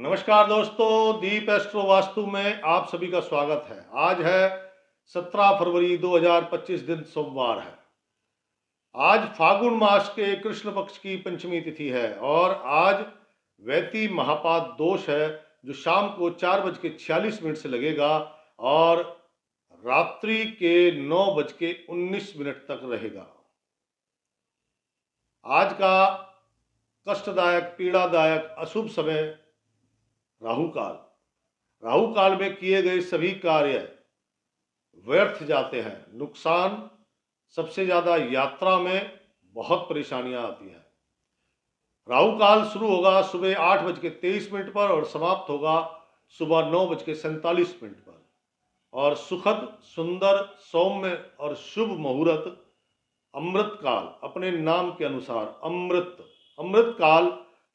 नमस्कार दोस्तों, दीप एस्ट्रो वास्तु में आप सभी का स्वागत है। आज है 17 फरवरी 2025, दिन सोमवार है। आज फागुन मास के कृष्ण पक्ष की पंचमी तिथि है और आज वैती महापाद दोष है, जो शाम को 4:46 से लगेगा और रात्रि के 9:19 तक रहेगा। आज का कष्टदायक, पीड़ादायक, अशुभ समय राहु काल। राहु काल में किए गए सभी कार्य व्यर्थ जाते हैं। नुकसान सबसे ज्यादा, यात्रा में बहुत परेशानियां आती हैं। राहु काल शुरू होगा सुबह 8:23 पर और समाप्त होगा सुबह 9:47 पर। और सुखद, सुंदर, सौम्य और शुभ मुहूर्त अमृत काल, अपने नाम के अनुसार अमृत काल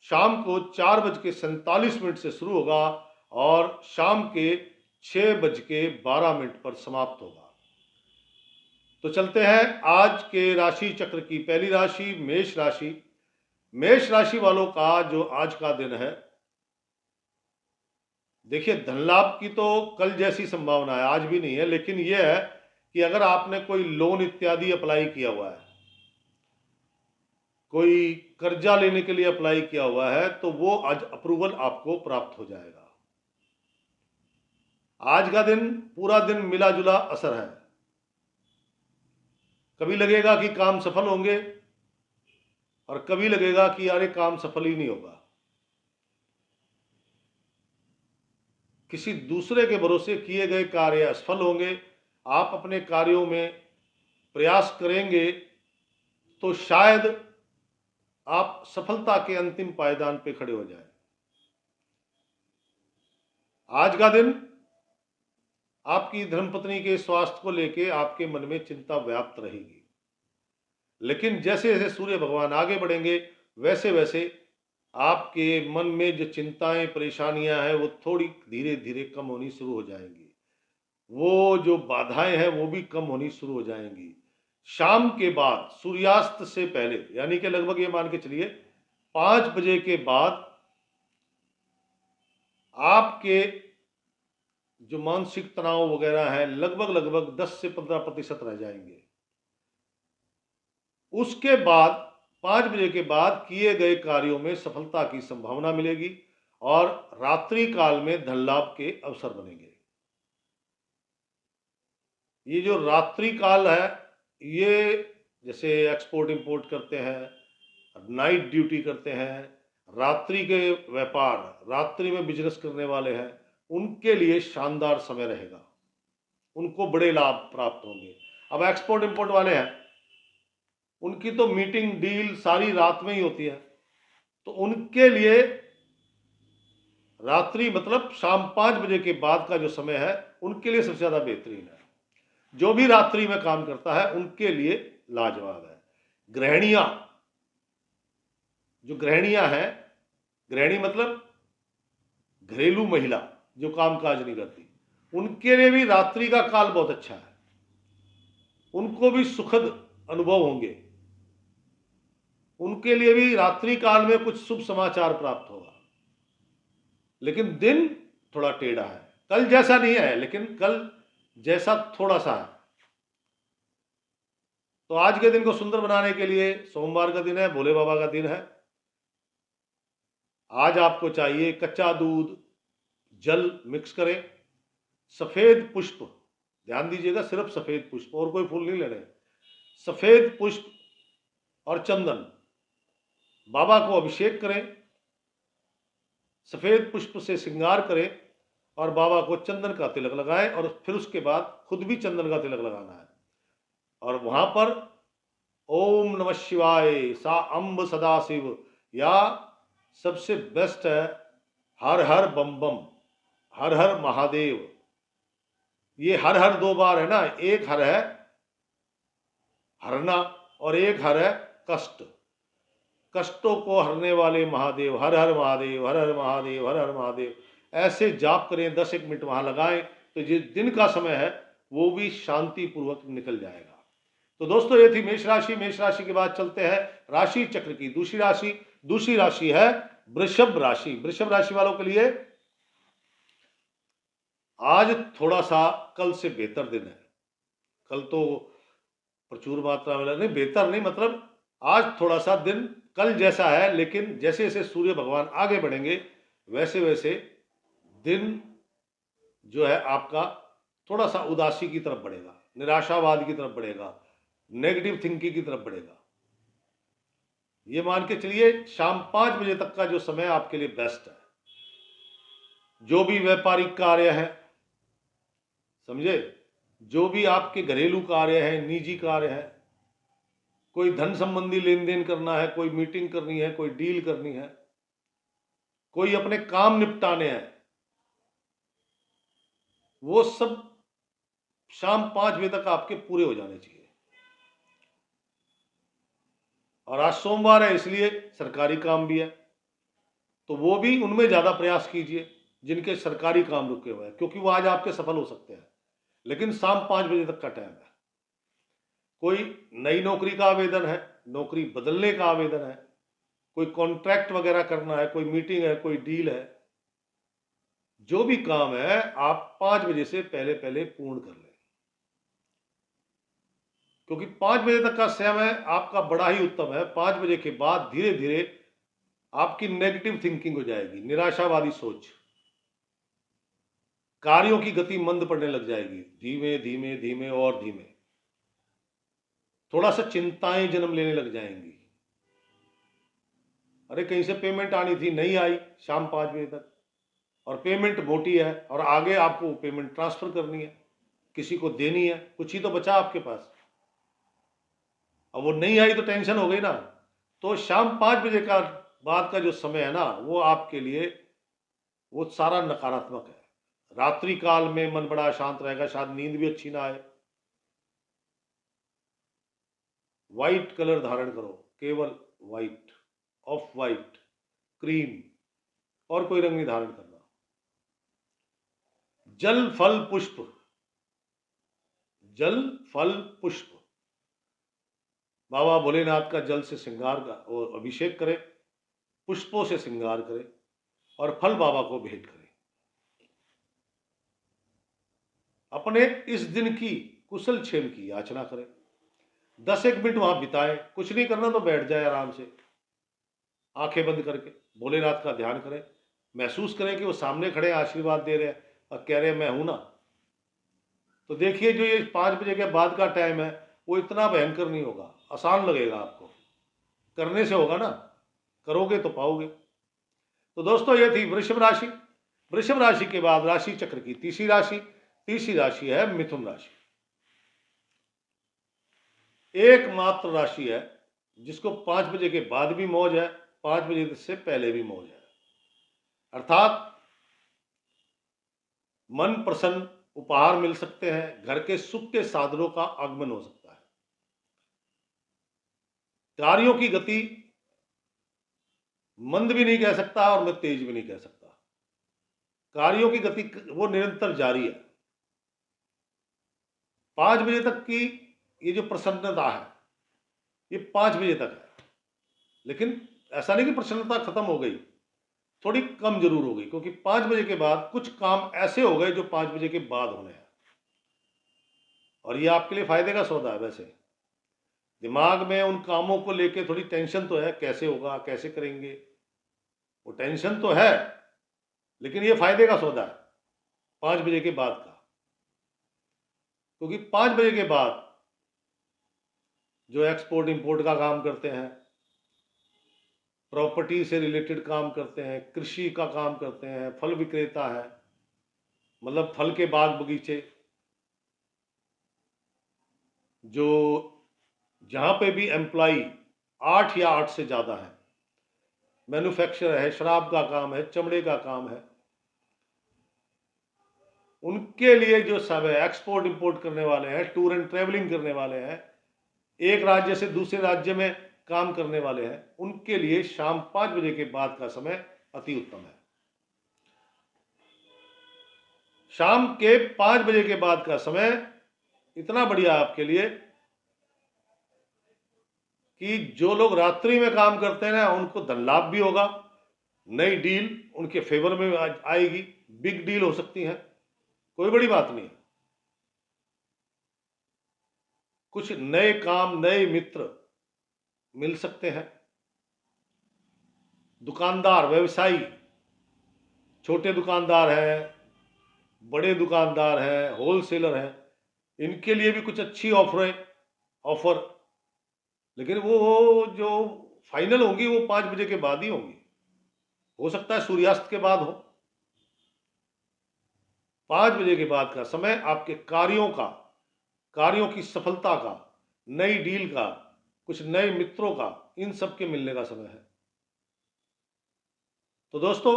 शाम को 4:47 से शुरू होगा और शाम के 6:12 पर समाप्त होगा। तो चलते हैं आज के राशि चक्र की पहली राशि मेष राशि। मेष राशि वालों का जो आज का दिन है, देखिए, धन लाभ की तो कल जैसी संभावना है, आज भी नहीं है, लेकिन यह है कि अगर आपने कोई लोन इत्यादि अप्लाई किया हुआ है, कोई कर्जा लेने के लिए अप्लाई किया हुआ है, तो वो आज अप्रूवल आपको प्राप्त हो जाएगा। आज का दिन पूरा दिन मिला जुला असर है। कभी लगेगा कि काम सफल होंगे और कभी लगेगा कि अरे काम सफल ही नहीं होगा। किसी दूसरे के भरोसे किए गए कार्य असफल होंगे। आप अपने कार्यों में प्रयास करेंगे तो शायद आप सफलता के अंतिम पायदान पे खड़े हो जाएं। आज का दिन आपकी धर्मपत्नी के स्वास्थ्य को लेकर आपके मन में चिंता व्याप्त रहेगी, लेकिन जैसे जैसे सूर्य भगवान आगे बढ़ेंगे वैसे वैसे आपके मन में जो चिंताएं, परेशानियां हैं, वो थोड़ी धीरे धीरे कम होनी शुरू हो जाएंगी। वो जो बाधाएं हैं वो भी कम होनी शुरू हो जाएंगी। शाम के बाद, सूर्यास्त से पहले, यानी कि लगभग ये मान के चलिए 5 बजे के बाद, आपके जो मानसिक तनाव वगैरह है लगभग 10 से 15% रह जाएंगे। उसके बाद 5 बजे के बाद किए गए कार्यों में सफलता की संभावना मिलेगी और रात्रि काल में धन लाभ के अवसर बनेंगे। ये जो रात्रि काल है, ये जैसे एक्सपोर्ट इंपोर्ट करते हैं, नाइट ड्यूटी करते हैं, रात्रि के व्यापार, रात्रि में बिजनेस करने वाले हैं, उनके लिए शानदार समय रहेगा। उनको बड़े लाभ प्राप्त होंगे। अब एक्सपोर्ट इंपोर्ट वाले हैं, उनकी तो मीटिंग डील सारी रात में ही होती है, तो उनके लिए रात्रि मतलब शाम 5 बजे के बाद का जो समय है, उनके लिए सबसे ज्यादा बेहतरीन है। जो भी रात्रि में काम करता है उनके लिए लाजवाब है। गृहिणियां, जो गृहिणियां हैं, गृहिणी मतलब घरेलू महिला जो काम काज नहीं करती, उनके लिए भी रात्रि का काल बहुत अच्छा है। उनको भी सुखद अनुभव होंगे। उनके लिए भी रात्रि काल में कुछ शुभ समाचार प्राप्त होगा। लेकिन दिन थोड़ा टेढ़ा है, कल जैसा नहीं है, लेकिन कल जैसा थोड़ा सा है। तो आज के दिन को सुंदर बनाने के लिए, सोमवार का दिन है, भोले बाबा का दिन है, आज आपको चाहिए कच्चा दूध, जल मिक्स करें, सफेद पुष्प, ध्यान दीजिएगा, सिर्फ सफेद पुष्प, और कोई फूल नहीं लेने, सफेद पुष्प और चंदन, बाबा को अभिषेक करें, सफेद पुष्प से श्रृंगार करें और बाबा को चंदन का तिलक लगाएं और फिर उसके बाद खुद भी चंदन का तिलक लगाना है। और वहां पर ओम नमः शिवाय, सा अम्ब सदाशिव, या सबसे बेस्ट है हर हर बम बम, हर हर महादेव। ये हर हर 2 बार है ना, एक हर है हरना और एक हर है कष्ट। कष्टों को हरने वाले महादेव, हर हर महादेव, हर हर महादेव, हर हर महादेव, ऐसे जाप करें। 10-1 मिनट वहां लगाएं तो ये दिन का समय है वो भी शांति पूर्वक निकल जाएगा। तो दोस्तों, ये थी मेष राशि। मेष राशि के बाद चलते हैं राशि चक्र की दूसरी राशि। दूसरी राशि है वृषभ राशि, वृषभ राशि वालों के लिए आज थोड़ा सा कल से बेहतर दिन है। कल तो प्रचुर मात्रा में नहीं, बेहतर नहीं, मतलब आज थोड़ा सा दिन कल जैसा है, लेकिन जैसे जैसे सूर्य भगवान आगे बढ़ेंगे वैसे वैसे दिन जो है आपका थोड़ा सा उदासी की तरफ बढ़ेगा, निराशावाद की तरफ बढ़ेगा, नेगेटिव थिंकिंग की तरफ बढ़ेगा। ये मान के चलिए शाम 5 बजे तक का जो समय आपके लिए बेस्ट है। जो भी व्यापारिक कार्य है, समझे, जो भी आपके घरेलू कार्य है, निजी कार्य है, कोई धन संबंधी लेन देन करना है, कोई मीटिंग करनी है, कोई डील करनी है, कोई अपने काम निपटाने हैं, वो सब शाम 5 बजे तक आपके पूरे हो जाने चाहिए। और आज सोमवार है इसलिए सरकारी काम भी है, तो वो भी उनमें ज्यादा प्रयास कीजिए जिनके सरकारी काम रुके हुए हैं, क्योंकि वो आज आपके सफल हो सकते हैं, लेकिन शाम 5 बजे तक का टाइम है। कोई नई नौकरी का आवेदन है, नौकरी बदलने का आवेदन है, कोई कॉन्ट्रैक्ट वगैरह करना है, कोई मीटिंग है, कोई डील है, जो भी काम है आप 5 बजे से पहले पहले पूर्ण कर लें, क्योंकि 5 बजे तक का समय आपका बड़ा ही उत्तम है। 5 बजे के बाद धीरे धीरे आपकी नेगेटिव थिंकिंग हो जाएगी, निराशावादी सोच, कार्यों की गति मंद पड़ने लग जाएगी, धीमे धीमे धीमे और धीमे, थोड़ा सा चिंताएं जन्म लेने लग जाएंगी। अरे कहीं से पेमेंट आनी थी, नहीं आई शाम 5 बजे तक, और पेमेंट मोटी है और आगे आपको पेमेंट ट्रांसफर करनी है, किसी को देनी है, कुछ ही तो बचा आपके पास, अब वो नहीं आई तो टेंशन हो गई ना। तो शाम 5 बजे का बाद का जो समय है ना, वो आपके लिए वो सारा नकारात्मक है। रात्रि काल में मन बड़ा शांत रहेगा, शायद नींद भी अच्छी ना आए। व्हाइट कलर धारण करो, केवल व्हाइट, ऑफ व्हाइट, क्रीम, और कोई रंग नहीं धारण करना। जल फल पुष्प, जल फल पुष्प, बाबा भोलेनाथ का जल से श्रृंगार का और अभिषेक करें, पुष्पों से श्रृंगार करें और फल बाबा को भेंट करें। अपने इस दिन की कुशल क्षेम की याचना करें, 10-1 मिनट वहां बिताएं, कुछ नहीं करना तो बैठ जाए आराम से, आंखें बंद करके भोलेनाथ का ध्यान करें, महसूस करें कि वो सामने खड़े आशीर्वाद दे रहे हैं और कह रहे हैं मैं हूं ना। तो देखिए जो ये 5 बजे के बाद का टाइम है वो इतना भयंकर नहीं होगा, आसान लगेगा आपको, करने से होगा ना, करोगे तो पाओगे। तो दोस्तों ये थी वृषभ राशि। वृषभ राशि के बाद राशि चक्र की तीसरी राशि है मिथुन राशि। एकमात्र राशि है जिसको 5 बजे के बाद भी मौज है, 5 बजे से पहले भी मौज है, अर्थात मन प्रसन्न, उपहार मिल सकते हैं, घर के सुख के साधनों का आगमन हो सकता है, कार्यों की गति मंद भी नहीं कह सकता और मैं तेज भी नहीं कह सकता, कार्यों की गति वो निरंतर जारी है। 5 बजे तक की ये जो प्रसन्नता है ये 5 बजे तक है, लेकिन ऐसा नहीं कि प्रसन्नता खत्म हो गई, थोड़ी कम जरूर हो गई, क्योंकि 5 बजे के बाद कुछ काम ऐसे हो गए जो 5 बजे के बाद होने हैं, और ये आपके लिए फायदे का सौदा है। वैसे दिमाग में उन कामों को लेके थोड़ी टेंशन तो है, कैसे होगा, कैसे करेंगे, वो टेंशन तो है, लेकिन ये फायदे का सौदा है 5 बजे के बाद का, क्योंकि 5 बजे के बाद जो एक्सपोर्ट इंपोर्ट का काम करते हैं, प्रॉपर्टी से रिलेटेड काम करते हैं, कृषि का काम करते हैं, फल विक्रेता है, मतलब फल के बाग बगीचे, जो जहां पे भी एम्प्लॉय 8 या 8 से ज्यादा है, मैन्युफैक्चरर है, शराब का काम है, चमड़े का काम है, उनके लिए जो सब है, एक्सपोर्ट इंपोर्ट करने वाले हैं, टूर एंड ट्रेवलिंग करने वाले हैं, एक राज्य से दूसरे राज्य में काम करने वाले हैं, उनके लिए शाम 5 बजे के बाद का समय अति उत्तम है। शाम के 5 बजे के बाद का समय इतना बढ़िया आपके लिए कि जो लोग रात्रि में काम करते हैं ना, उनको धन लाभ भी होगा, नई डील उनके फेवर में आएगी, बिग डील हो सकती है, कोई बड़ी बात नहीं है। कुछ नए काम, नए मित्र मिल सकते हैं। दुकानदार, व्यवसायी, छोटे दुकानदार हैं, बड़े दुकानदार हैं, होलसेलर हैं, इनके लिए भी कुछ अच्छी ऑफर, लेकिन वो जो फाइनल होंगी वो 5 बजे के बाद ही होंगी। हो सकता है सूर्यास्त के बाद हो। 5 बजे के बाद का समय आपके कार्यों की सफलता का, नई डील का, कुछ नए मित्रों का, इन सब के मिलने का समय है। तो दोस्तों,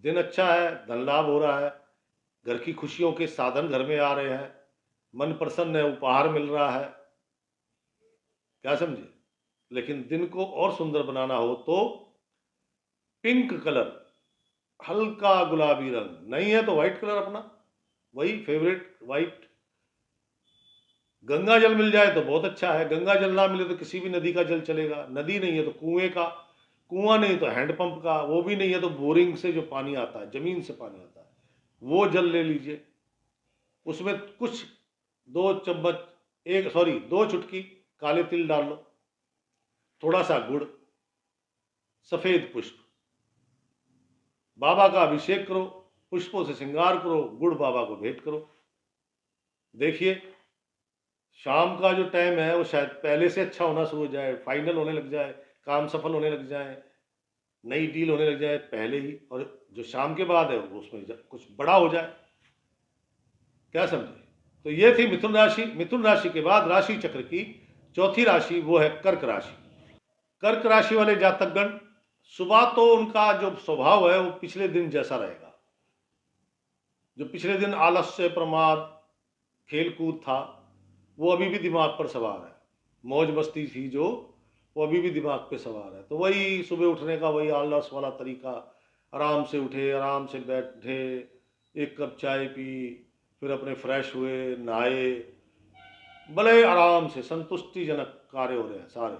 दिन अच्छा है, धन लाभ हो रहा है, घर की खुशियों के साधन घर में आ रहे हैं, मन प्रसन्न है, उपहार मिल रहा है, क्या समझे। लेकिन दिन को और सुंदर बनाना हो तो पिंक कलर, हल्का गुलाबी रंग, नहीं है तो व्हाइट कलर अपना, वही फेवरेट व्हाइट। गंगा जल मिल जाए तो बहुत अच्छा है, गंगा जल ना मिले तो किसी भी नदी का जल चलेगा, नदी नहीं है तो कुएं का, कुआं नहीं तो हैंडपंप का, वो भी नहीं है तो बोरिंग से जो पानी आता है, जमीन से पानी आता है, वो जल ले लीजिए। उसमें कुछ 2 चुटकी काले तिल डाल लो, थोड़ा सा गुड़, सफेद पुष्प, बाबा का अभिषेक करो, पुष्पों से श्रृंगार करो, गुड़ बाबा को भेंट करो। देखिए, शाम का जो टाइम है वो शायद पहले से अच्छा होना शुरू हो जाए, फाइनल होने लग जाए, काम सफल होने लग जाए, नई डील होने लग जाए पहले ही, और जो शाम के बाद है वो उसमें कुछ बड़ा हो जाए, क्या समझे। तो ये थी मिथुन राशि। मिथुन राशि के बाद राशि चक्र की चौथी राशि, वो है कर्क राशि। कर्क राशि वाले जातकगण, सुबह तो उनका जो स्वभाव है वो पिछले दिन जैसा रहेगा। जो पिछले दिन आलस्य, प्रमाद, खेल कूद था, वो अभी भी दिमाग पर सवार है। मौज मस्ती थी जो, वो अभी भी दिमाग पे सवार है। तो वही सुबह उठने का वही आलस वाला तरीका, आराम से उठे, आराम से बैठे, एक कप चाय पी, फिर अपने फ्रेश हुए, नहाए, बड़े आराम से संतुष्टिजनक कार्य हो रहे हैं सारे।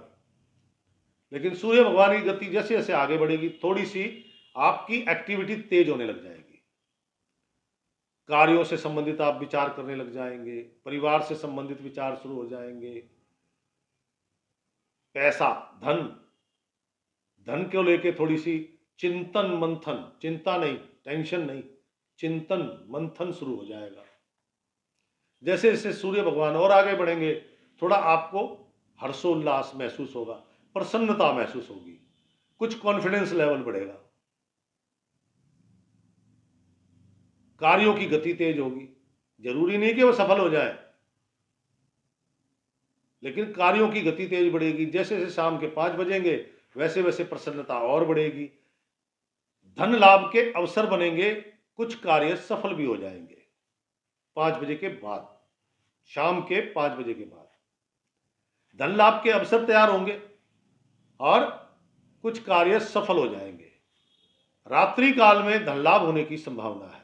लेकिन सूर्य भगवान की गति जैसे जैसे आगे बढ़ेगी, थोड़ी सी आपकी एक्टिविटी तेज होने लग जाएगी। कार्यों से संबंधित आप विचार करने लग जाएंगे, परिवार से संबंधित विचार शुरू हो जाएंगे, पैसा, धन, धन को लेके थोड़ी सी चिंतन मंथन, चिंता नहीं, टेंशन नहीं, चिंतन मंथन शुरू हो जाएगा। जैसे जैसे सूर्य भगवान और आगे बढ़ेंगे, थोड़ा आपको हर्षोल्लास महसूस होगा, प्रसन्नता महसूस होगी, कुछ कॉन्फिडेंस लेवल बढ़ेगा, कार्यों की गति तेज होगी। जरूरी नहीं कि वो सफल हो जाए, लेकिन कार्यों की गति तेज बढ़ेगी। जैसे जैसे शाम के 5 बजेंगे, वैसे वैसे प्रसन्नता और बढ़ेगी, धन लाभ के अवसर बनेंगे, कुछ कार्य सफल भी हो जाएंगे 5 बजे के बाद, शाम के 5 बजे के बाद धन लाभ के अवसर तैयार होंगे और कुछ कार्य सफल हो जाएंगे। रात्रि काल में धन लाभ होने की संभावना है,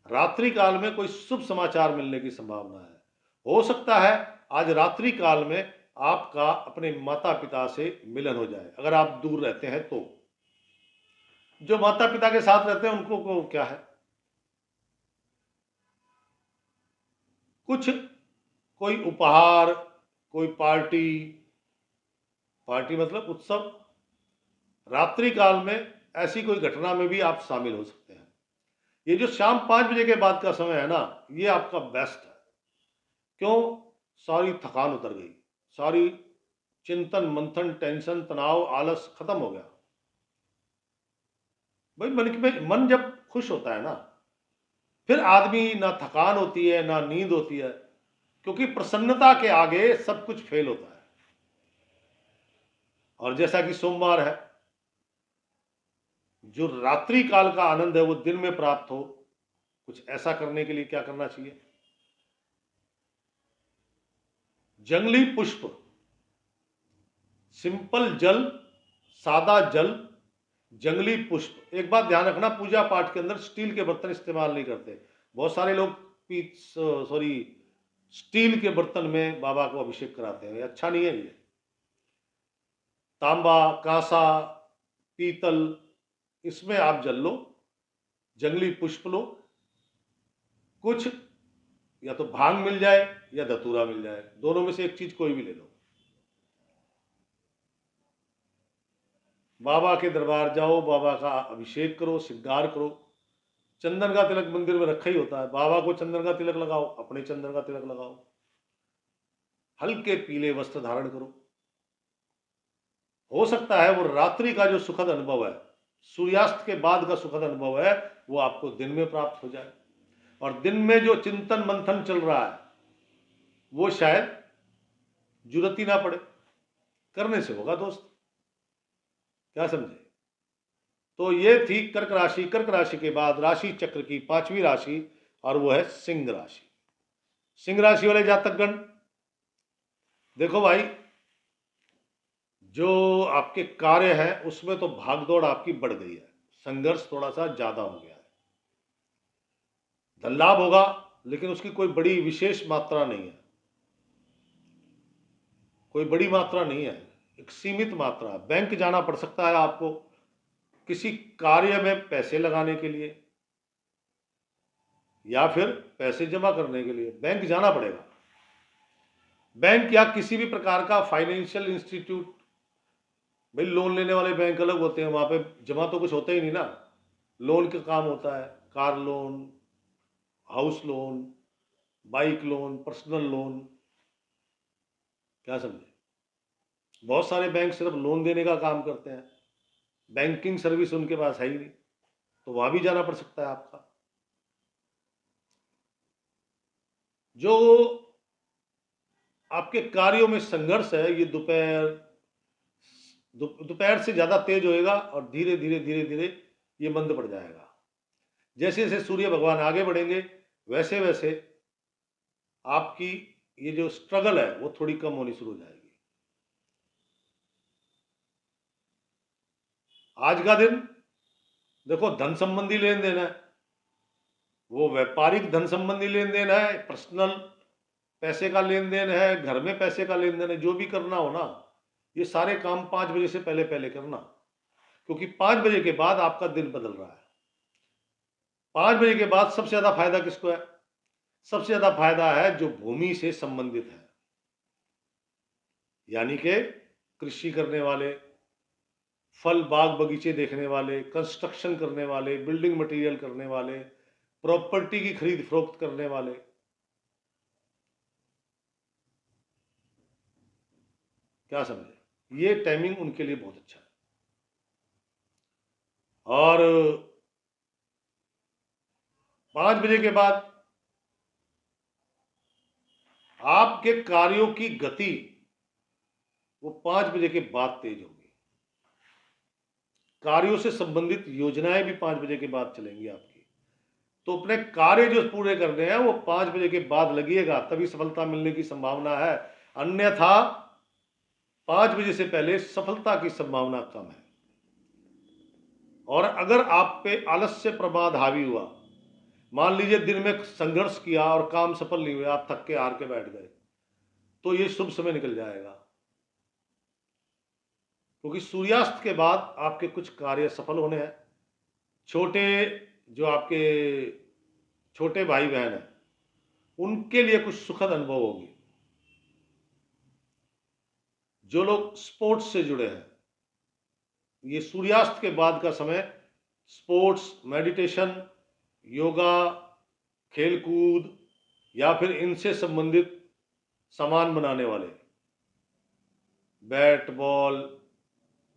रात्रि काल में कोई शुभ समाचार मिलने की संभावना है। हो सकता है आज रात्रि काल में आपका अपने माता पिता से मिलन हो जाए, अगर आप दूर रहते हैं तो। जो माता पिता के साथ रहते हैं उनको को क्या है, कुछ कोई उपहार, कोई पार्टी, पार्टी मतलब उत्सव, रात्रि काल में ऐसी कोई घटना में भी आप शामिल हो सकते हैं। ये जो शाम 5 बजे के बाद का समय है ना, ये आपका बेस्ट है। क्यों? सारी थकान उतर गई, सारी चिंतन मंथन, टेंशन, तनाव, आलस खत्म हो गया। भाई मन जब खुश होता है ना, फिर आदमी ना थकान होती है ना नींद होती है, क्योंकि प्रसन्नता के आगे सब कुछ फेल होता है। और जैसा कि सोमवार है, जो रात्रि काल का आनंद है वो दिन में प्राप्त हो, कुछ ऐसा करने के लिए क्या करना चाहिए? जंगली पुष्प, सिंपल जल, सादा जल, जंगली पुष्प। एक बात ध्यान रखना, पूजा पाठ के अंदर स्टील के बर्तन इस्तेमाल नहीं करते। बहुत सारे लोग स्टील के बर्तन में बाबा को अभिषेक कराते हैं, अच्छा नहीं है ये। तांबा, कांसा, पीतल, इसमें आप जल लो, जंगली पुष्प लो, कुछ या तो भांग मिल जाए या धतूरा मिल जाए, दोनों में से एक चीज कोई भी ले लो। बाबा के दरबार जाओ, बाबा का अभिषेक करो, श्रृंगार करो। चंदन का तिलक मंदिर में रखा ही होता है, बाबा को चंदन का तिलक लगाओ, अपने चंदन का तिलक लगाओ, हल्के पीले वस्त्र धारण करो। हो सकता है वो रात्रि का जो सुखद अनुभव है, सूर्यास्त के बाद का सुखद अनुभव है, वो आपको दिन में प्राप्त हो जाए, और दिन में जो चिंतन मंथन चल रहा है वो शायद जरूरत ही ना पड़े, करने से होगा दोस्त। क्या समझे? तो ये थी कर्क राशि। कर्क राशि के बाद राशि चक्र की 5वीं राशि, और वो है सिंह राशि। सिंह राशि वाले जातकगण, देखो भाई, जो आपके कार्य है उसमें तो भागदौड़ आपकी बढ़ गई है, संघर्ष थोड़ा सा ज्यादा हो गया है। धन लाभ होगा लेकिन उसकी कोई बड़ी विशेष मात्रा नहीं है, कोई बड़ी मात्रा नहीं है, एक सीमित मात्रा है। बैंक जाना पड़ सकता है आपको किसी कार्य में पैसे लगाने के लिए, या फिर पैसे जमा करने के लिए बैंक जाना पड़ेगा। बैंक या किसी भी प्रकार का फाइनेंशियल इंस्टीट्यूट, भाई लोन लेने वाले बैंक अलग होते हैं, वहां पे जमा तो कुछ होता ही नहीं ना। लोन का काम होता है car loan, house loan, bike loan, personal loan. क्या समझे? बहुत सारे बैंक सिर्फ लोन देने का काम करते हैं, बैंकिंग सर्विस उनके पास है ही नहीं, तो वहां भी जाना पड़ सकता है आपका। जो आपके कार्यों में संघर्ष है ये दोपहर से ज्यादा तेज होएगा, और धीरे धीरे धीरे धीरे ये मंद पड़ जाएगा। जैसे जैसे सूर्य भगवान आगे बढ़ेंगे वैसे वैसे आपकी ये जो स्ट्रगल है वो थोड़ी कम होनी शुरू हो जाएगी। आज का दिन देखो, धन संबंधी लेन देन है, वो व्यापारिक धन संबंधी लेन देन है, पर्सनल पैसे का लेन देन है, घर में पैसे का लेन देन है। जो भी करना हो ना, ये सारे काम 5 बजे से पहले पहले करना, क्योंकि 5 बजे के बाद आपका दिन बदल रहा है। 5 बजे के बाद सबसे ज्यादा फायदा किसको है? सबसे ज्यादा फायदा है जो भूमि से संबंधित है, यानी कि कृषि करने वाले, फल बाग बगीचे देखने वाले, कंस्ट्रक्शन करने वाले, बिल्डिंग मटेरियल करने वाले, प्रॉपर्टी की खरीद फरोख्त करने वाले। क्या समझे? ये टाइमिंग उनके लिए बहुत अच्छा है। और 5 बजे के बाद आपके कार्यों की गति वो 5 बजे के बाद तेज होगी। कार्यों से संबंधित योजनाएं भी 5 बजे के बाद चलेंगी आपकी। तो अपने कार्य जो पूरे करने हैं वो 5 बजे के बाद लगिएगा, तभी सफलता मिलने की संभावना है। अन्यथा 5 बजे से पहले सफलता की संभावना कम है। और अगर आप पे आलस्य प्रमाद हावी हुआ, मान लीजिए दिन में संघर्ष किया और काम सफल नहीं हुआ, आप थक के हार के बैठ गए, तो ये शुभ समय निकल जाएगा, क्योंकि सूर्यास्त के बाद आपके कुछ कार्य सफल होने हैं। जो आपके छोटे भाई बहन हैं उनके लिए कुछ सुखद अनुभव होगी। जो लोग स्पोर्ट्स से जुड़े हैं, ये सूर्यास्त के बाद का समय स्पोर्ट्स, मेडिटेशन, योगा, खेलकूद या फिर इनसे संबंधित सामान बनाने वाले, bat ball,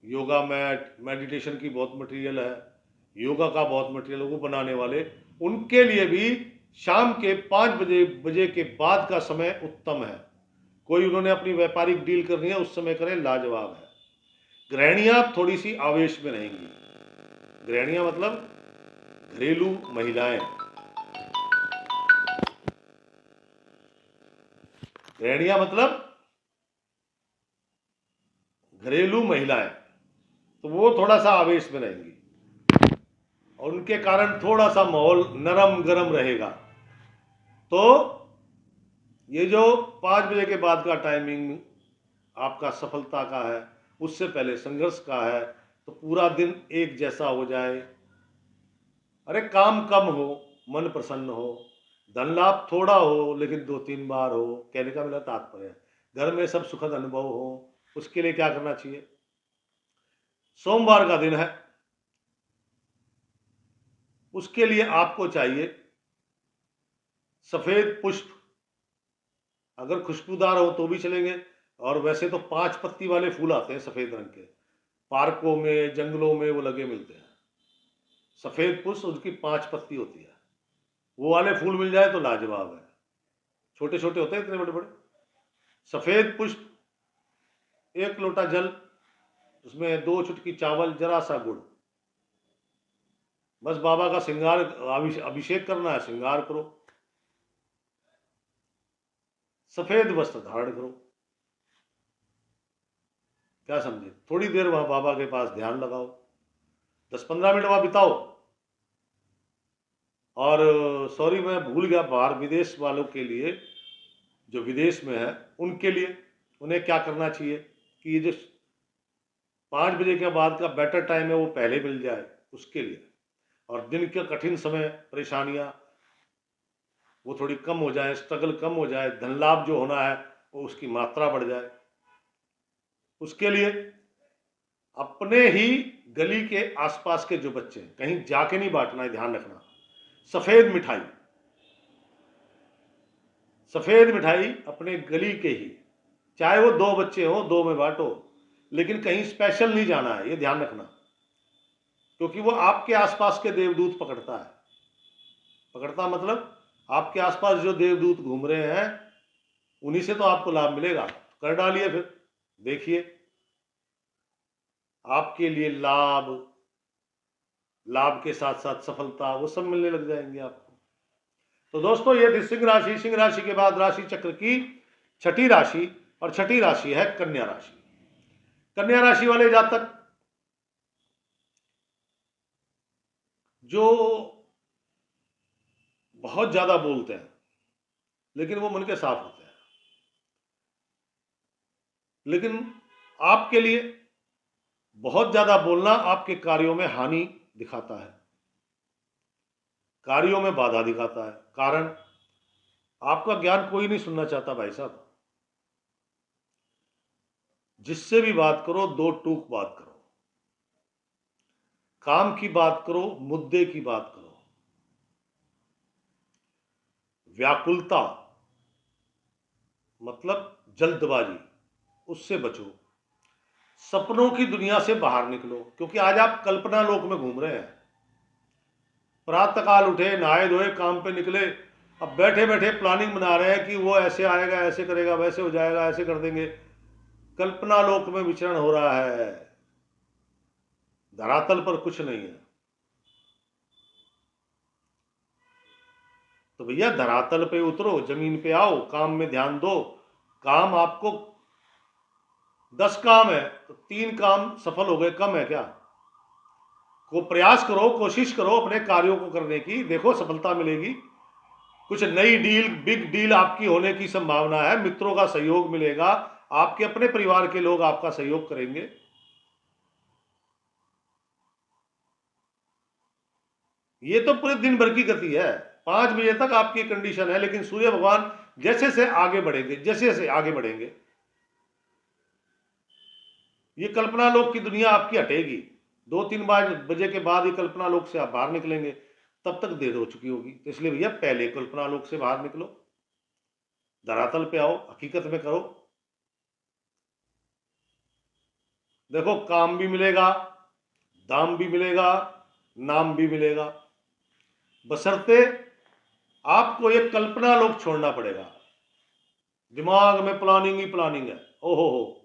yoga mat, meditation की बहुत मटेरियल है, योगा का बहुत मटेरियल है, वो बनाने वाले, उनके लिए भी शाम के 5 बजे के बाद का समय उत्तम है। कोई उन्होंने अपनी व्यापारिक डील करनी है उस समय करें, लाजवाब है। गृहिणियां थोड़ी सी आवेश में रहेंगी। गृहिणियां मतलब घरेलू महिलाएं, गृहिणियां मतलब घरेलू महिलाएं, तो वो थोड़ा सा आवेश में रहेंगी और उनके कारण थोड़ा सा माहौल नरम गरम रहेगा। तो ये जो 5 बजे के बाद का टाइमिंग आपका सफलता का है, उससे पहले संघर्ष का है, तो पूरा दिन एक जैसा हो जाए। अरे काम कम हो, मन प्रसन्न हो, धन लाभ थोड़ा हो लेकिन 2-3 बार हो, कहने का मेरा तात्पर्य है। घर में सब सुखद अनुभव हो, उसके लिए क्या करना चाहिए? सोमवार का दिन है, उसके लिए आपको चाहिए सफेद पुष्प, अगर खुशबूदार हो तो भी चलेंगे, और वैसे तो 5 पत्ती वाले फूल आते हैं सफेद रंग के, पार्कों में जंगलों में वो लगे मिलते हैं। सफेद पुष्प, उसकी 5 पत्ती होती है, वो वाले फूल मिल जाए तो लाजवाब है। छोटे छोटे होते हैं, इतने बड़े बड़े। सफेद पुष्प, 1 लोटा जल, उसमें 2 चुटकी चावल, जरा सा गुड़, बस बाबा का श्रृंगार, अभिषेक करना है, श्रृंगार करो, सफेद वस्त्र धारण करो। क्या समझे? थोड़ी देर वहां बाबा के पास ध्यान लगाओ, 10-15 मिनट वहां बिताओ। और सॉरी, मैं भूल गया, बाहर विदेश वालों के लिए, जो विदेश में है उनके लिए, उन्हें क्या करना चाहिए कि ये जो 5 बजे के बाद का बेटर टाइम है वो पहले मिल जाए उसके लिए, और दिन के कठिन समय, परेशानियां वो थोड़ी कम हो जाए, स्ट्रगल कम हो जाए, धन लाभ जो होना है वो उसकी मात्रा बढ़ जाए। उसके लिए अपने ही गली के आसपास के जो बच्चे हैं, कहीं जाके नहीं बांटना है, ध्यान रखना। सफेद मिठाई, सफेद मिठाई अपने गली के ही, चाहे वो 2 बच्चे हो, 2 में बांटो, लेकिन कहीं स्पेशल नहीं जाना है, ये ध्यान रखना, क्योंकि वो आपके आसपास के देवदूत पकड़ता है। पकड़ता मतलब आपके आसपास जो देवदूत घूम रहे हैं उन्हीं से तो आपको लाभ मिलेगा। कर डालिए, फिर देखिए आपके लिए लाभ, लाभ के साथ साथ सफलता, वो सब मिलने लग जाएंगे आपको। तो दोस्तों, ये थी सिंह राशि। सिंह राशि के बाद राशि चक्र की छठी राशि, और छठी राशि है कन्या राशि। कन्या राशि वाले जातक जो बहुत ज्यादा बोलते हैं लेकिन वो मन के साफ होते हैं, लेकिन आपके लिए बहुत ज्यादा बोलना आपके कार्यों में हानि दिखाता है, कार्यों में बाधा दिखाता है। कारण, आपका ज्ञान कोई नहीं सुनना चाहता भाई साहब। जिससे भी बात करो 2 टूक बात करो, काम की बात करो, मुद्दे की बात करो। व्याकुलता मतलब जल्दबाजी, उससे बचो। सपनों की दुनिया से बाहर निकलो, क्योंकि आज आप कल्पना लोक में घूम रहे हैं। प्रातःकाल उठे, नहाए धोए, काम पे निकले, अब बैठे बैठे प्लानिंग बना रहे हैं कि वो ऐसे आएगा, ऐसे करेगा, वैसे हो जाएगा, ऐसे कर देंगे। कल्पना लोक में विचरण हो रहा है, धरातल पर कुछ नहीं है। तो भैया धरातल पे उतरो, जमीन पे आओ, काम में ध्यान दो। काम आपको 10 काम है तो 3 काम सफल हो गए, कम है क्या? को प्रयास करो, कोशिश करो अपने कार्यों को करने की, देखो सफलता मिलेगी। कुछ नई डील, बिग डील आपकी होने की संभावना है, मित्रों का सहयोग मिलेगा, आपके अपने परिवार के लोग आपका सहयोग करेंगे। ये तो पूरे दिन भर की गति है, 5 बजे तक आपकी कंडीशन है, लेकिन सूर्य भगवान जैसे से आगे बढ़ेंगे, जैसे से आगे बढ़ेंगे, ये कल्पना लोक की दुनिया आपकी हटेगी। 2-3 बजे के बाद ही कल्पना लोक से आप बाहर निकलेंगे, तब तक देर हो चुकी होगी। तो इसलिए भैया पहले कल्पना लोक से बाहर निकलो, धरातल पे आओ, हकीकत में करो। देखो काम भी मिलेगा, दाम भी मिलेगा, नाम भी मिलेगा, बशर्ते आपको एक कल्पना लोक छोड़ना पड़ेगा। दिमाग में प्लानिंग ही प्लानिंग है, ओहो हो,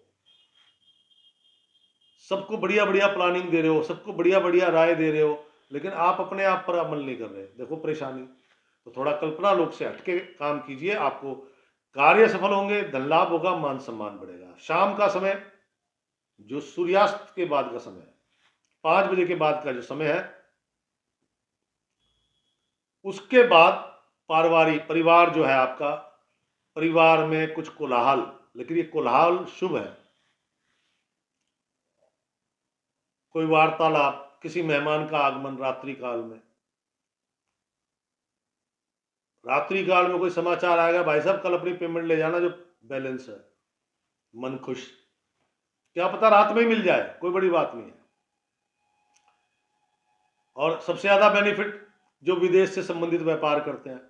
सबको बढ़िया बढ़िया प्लानिंग दे रहे हो, सबको बढ़िया बढ़िया राय दे रहे हो, लेकिन आप अपने आप पर अमल नहीं कर रहे, देखो परेशानी। तो थोड़ा कल्पना लोक से हटके काम कीजिए, आपको कार्य सफल होंगे, धन लाभ होगा, मान सम्मान बढ़ेगा। शाम का समय, जो सूर्यास्त के बाद का समय है, 5 बजे के बाद का जो समय है, उसके बाद पारिवारिक परिवार जो है आपका, परिवार में कुछ कोलाहल, लेकिन ये कोलाहल शुभ है। कोई वार्तालाप, किसी मेहमान का आगमन रात्रि काल में। रात्रि काल में कोई समाचार आएगा, भाई साहब कल अपनी पेमेंट ले जाना जो बैलेंस है, मन खुश। क्या पता रात में ही मिल जाए, कोई बड़ी बात नहीं है। और सबसे ज्यादा बेनिफिट जो विदेश से संबंधित व्यापार करते हैं,